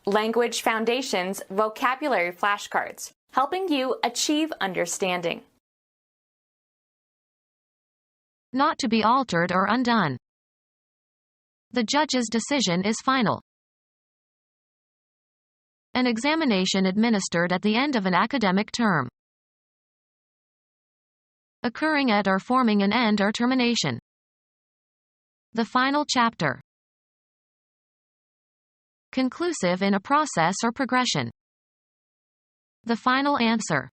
Language Foundations Vocabulary Flashcards, helping you achieve understanding. Not to be altered or undone. The judge's decision is final. An examination administered at the end of an academic term. Occurring at or forming an end or termination. The final chapter. Conclusive in a process or progression. The final answer.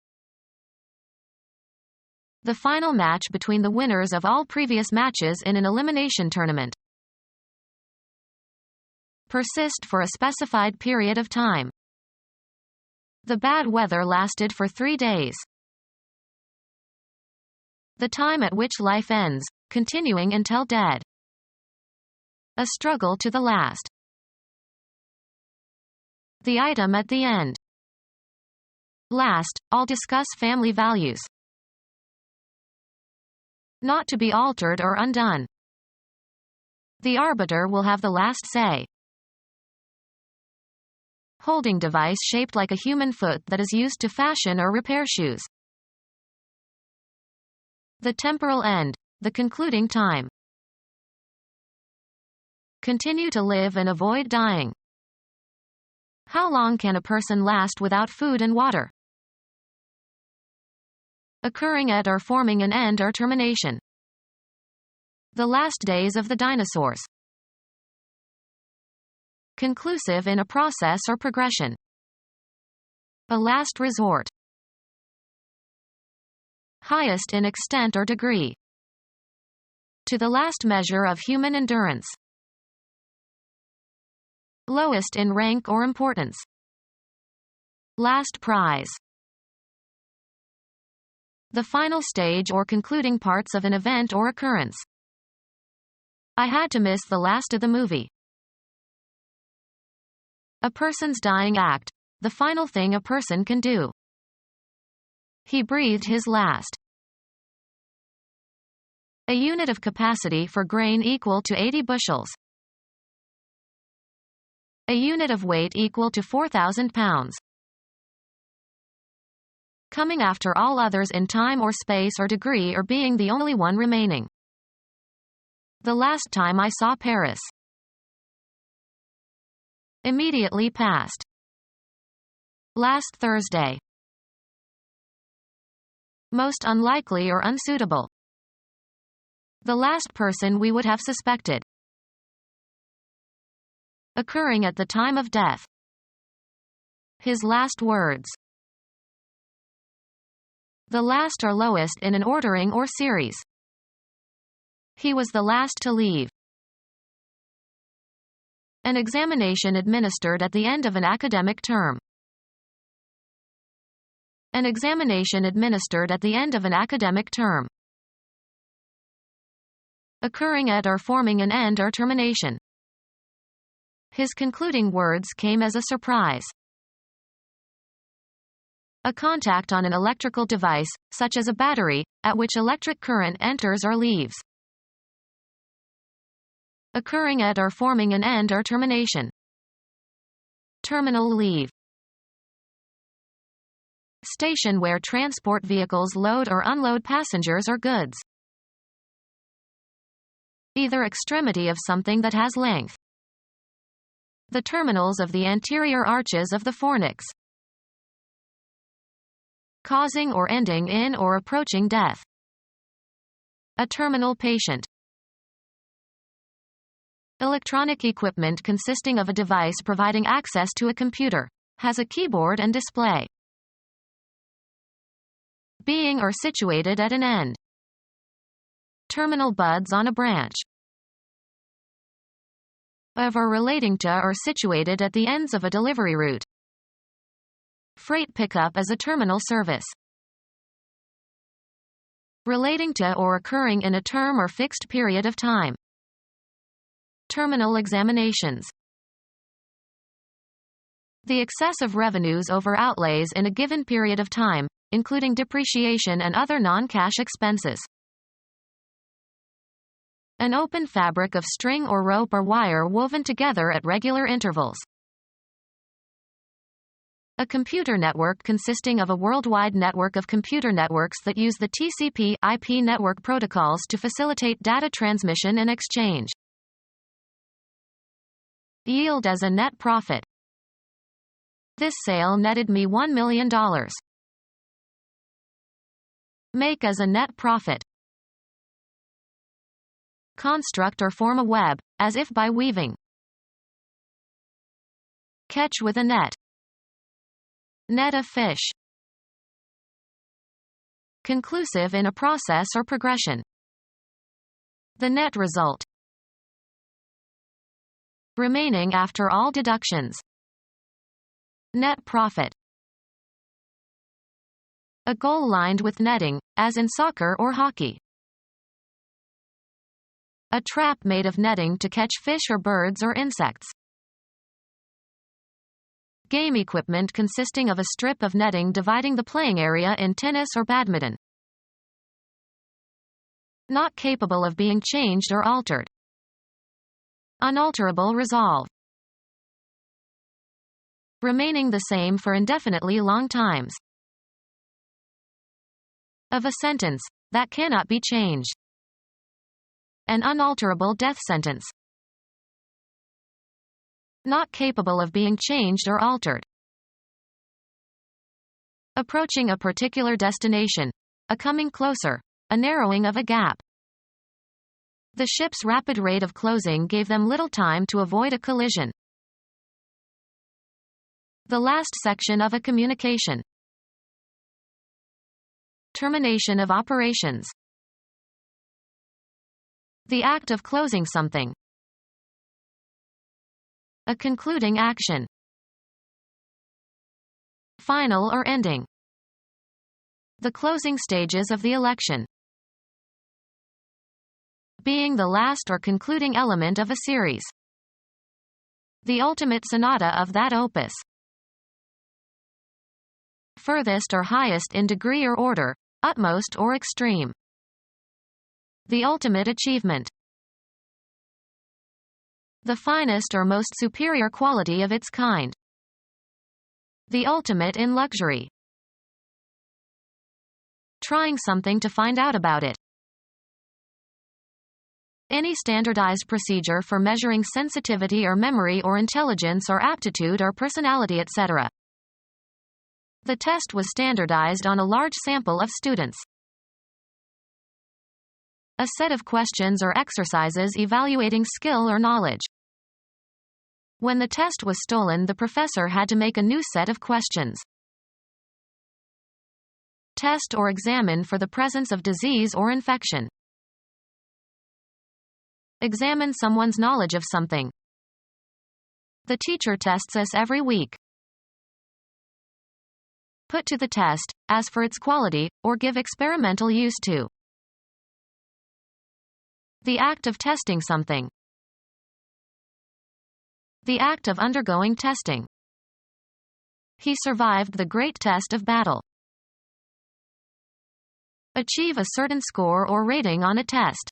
The final match between the winners of all previous matches in an elimination tournament. Persist for a specified period of time. The bad weather lasted for 3 days. The time at which life ends, continuing until dead. A struggle to the last. The item at the end. Last, I'll discuss family values. Not to be altered or undone. The arbiter will have the last say. Holding device shaped like a human foot that is used to fashion or repair shoes. The temporal end, the concluding time. Continue to live and avoid dying. How long can a person last without food and water? Occurring at or forming an end or termination. The last days of the dinosaurs. Conclusive in a process or progression. A last resort. Highest in extent or degree. To the last measure of human endurance. Lowest in rank or importance. Last prize. The final stage or concluding parts of an event or occurrence. I had to miss the last of the movie. A person's dying act, the final thing a person can do. He breathed his last. A unit of capacity for grain equal to 80 bushels. A unit of weight equal to 4,000 pounds. Coming after all others in time or space or degree or being the only one remaining. The last time I saw Paris. Immediately past. Last Thursday. Most unlikely or unsuitable. The last person we would have suspected. Occurring at the time of death. His last words. The last or lowest in an ordering or series. He was the last to leave. An examination administered at the end of an academic term. An examination administered at the end of an academic term. Occurring at or forming an end or termination. His concluding words came as a surprise. A contact on an electrical device, such as a battery, at which electric current enters or leaves. Occurring at or forming an end or termination. Terminal leave. Station where transport vehicles load or unload passengers or goods. Either extremity of something that has length. The terminals of the anterior arches of the fornix. Causing or ending in or approaching death. A terminal patient. Electronic equipment consisting of a device providing access to a computer. Has a keyboard and display. Being or situated at an end. Terminal buds on a branch. Of or relating to or situated at the ends of a delivery route. Freight pickup as a terminal service. Relating to or occurring in a term or fixed period of time. Terminal examinations. The excess of revenues over outlays in a given period of time, including depreciation and other non-cash expenses. An open fabric of string or rope or wire woven together at regular intervals. A computer network consisting of a worldwide network of computer networks that use the TCP/IP network protocols to facilitate data transmission and exchange. Yield as a net profit. This sale netted me $1 million. Make as a net profit. Construct or form a web, as if by weaving. Catch with a net. Net a fish. Conclusive in a process or progression. The net result. Remaining after all deductions. Net profit. A goal lined with netting, as in soccer or hockey. A trap made of netting to catch fish or birds or insects. Game equipment consisting of a strip of netting dividing the playing area in tennis or badminton. Not capable of being changed or altered. Unalterable resolve. Remaining the same for indefinitely long times. Of a sentence that cannot be changed. An unalterable death sentence. Not capable of being changed or altered. Approaching a particular destination. A coming closer. A narrowing of a gap. The ship's rapid rate of closing gave them little time to avoid a collision. The last section of a communication. Termination of operations. The act of closing something. A concluding action. Final or ending. The closing stages of the election. Being the last or concluding element of a series. The ultimate sonata of that opus. Furthest or highest in degree or order, utmost or extreme. The ultimate achievement. The finest or most superior quality of its kind. The ultimate in luxury. Trying something to find out about it. Any standardized procedure for measuring sensitivity or memory or intelligence or aptitude or personality, etc. The test was standardized on a large sample of students. A set of questions or exercises evaluating skill or knowledge. When the test was stolen, the professor had to make a new set of questions. Test or examine for the presence of disease or infection. Examine someone's knowledge of something. The teacher tests us every week. Put to the test, as for its quality, or give experimental use to. The act of testing something. The act of undergoing testing. He survived the great test of battle. Achieve a certain score or rating on a test.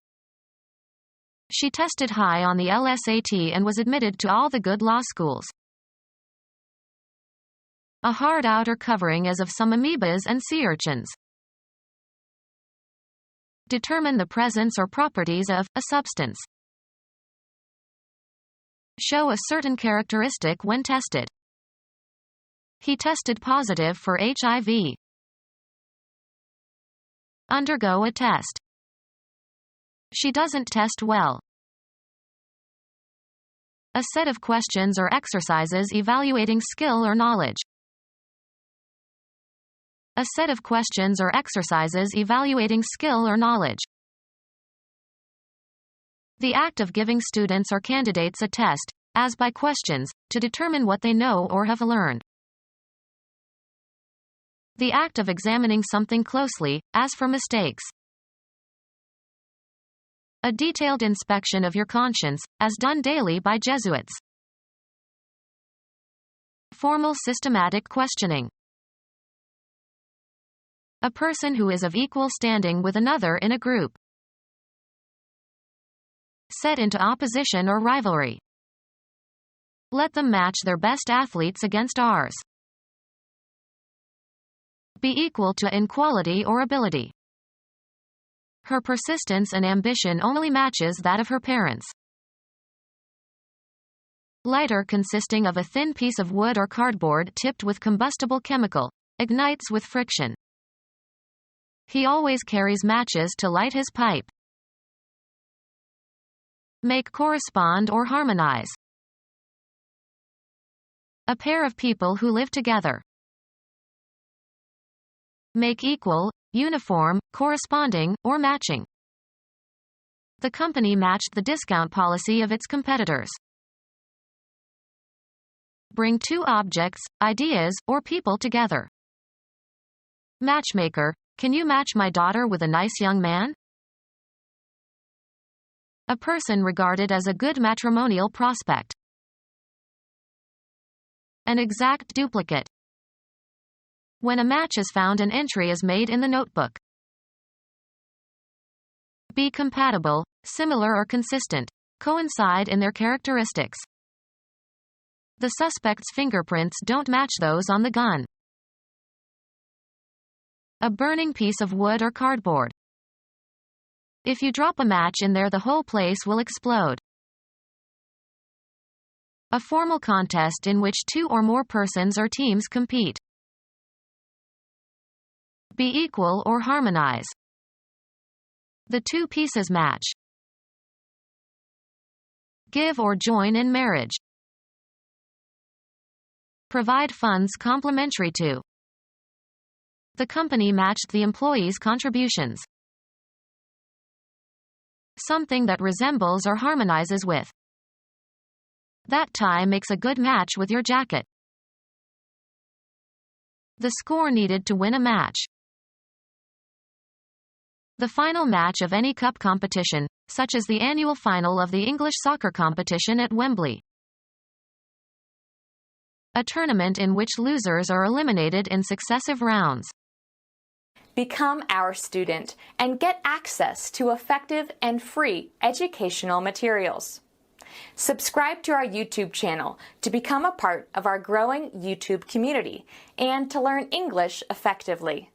She tested high on the LSAT and was admitted to all the good law schools. A hard outer covering as of some amoebas and sea urchins. Determine the presence or properties of a substance. Show a certain characteristic when tested. He tested positive for HIV. Undergo a test. She doesn't test well. A set of questions or exercises evaluating skill or knowledge. A set of questions or exercises evaluating skill or knowledge. The act of giving students or candidates a test, as by questions, to determine what they know or have learned. The act of examining something closely, as for mistakes. A detailed inspection of your conscience, as done daily by Jesuits. Formal systematic questioning. A person who is of equal standing with another in a group. Set into opposition or rivalry. Let them match their best athletes against ours. Be equal to in quality or ability. Her persistence and ambition only matches that of her parents. Lighter, consisting of a thin piece of wood or cardboard tipped with combustible chemical, ignites with friction. He always carries matches to light his pipe. Make correspond or harmonize. A pair of people who live together. Make equal, uniform, corresponding, or matching. The company matched the discount policy of its competitors. Bring two objects, ideas, or people together. Matchmaker, can you match my daughter with a nice young man? A person regarded as a good matrimonial prospect. An exact duplicate. When a match is found, an entry is made in the notebook. Be compatible, similar or consistent, coincide in their characteristics. The suspect's fingerprints don't match those on the gun. A burning piece of wood or cardboard. If you drop a match in there, the whole place will explode. A formal contest in which two or more persons or teams compete. Be equal or harmonize. The two pieces match. Give or join in marriage. Provide funds complementary to. The company matched the employees' contributions. Something that resembles or harmonizes with. That tie makes a good match with your jacket. The score needed to win a match. The final match of any cup competition, such as the annual final of the English soccer competition at Wembley. A tournament in which losers are eliminated in successive rounds. Become our student and get access to effective and free educational materials. Subscribe to our YouTube channel to become a part of our growing YouTube community and to learn English effectively.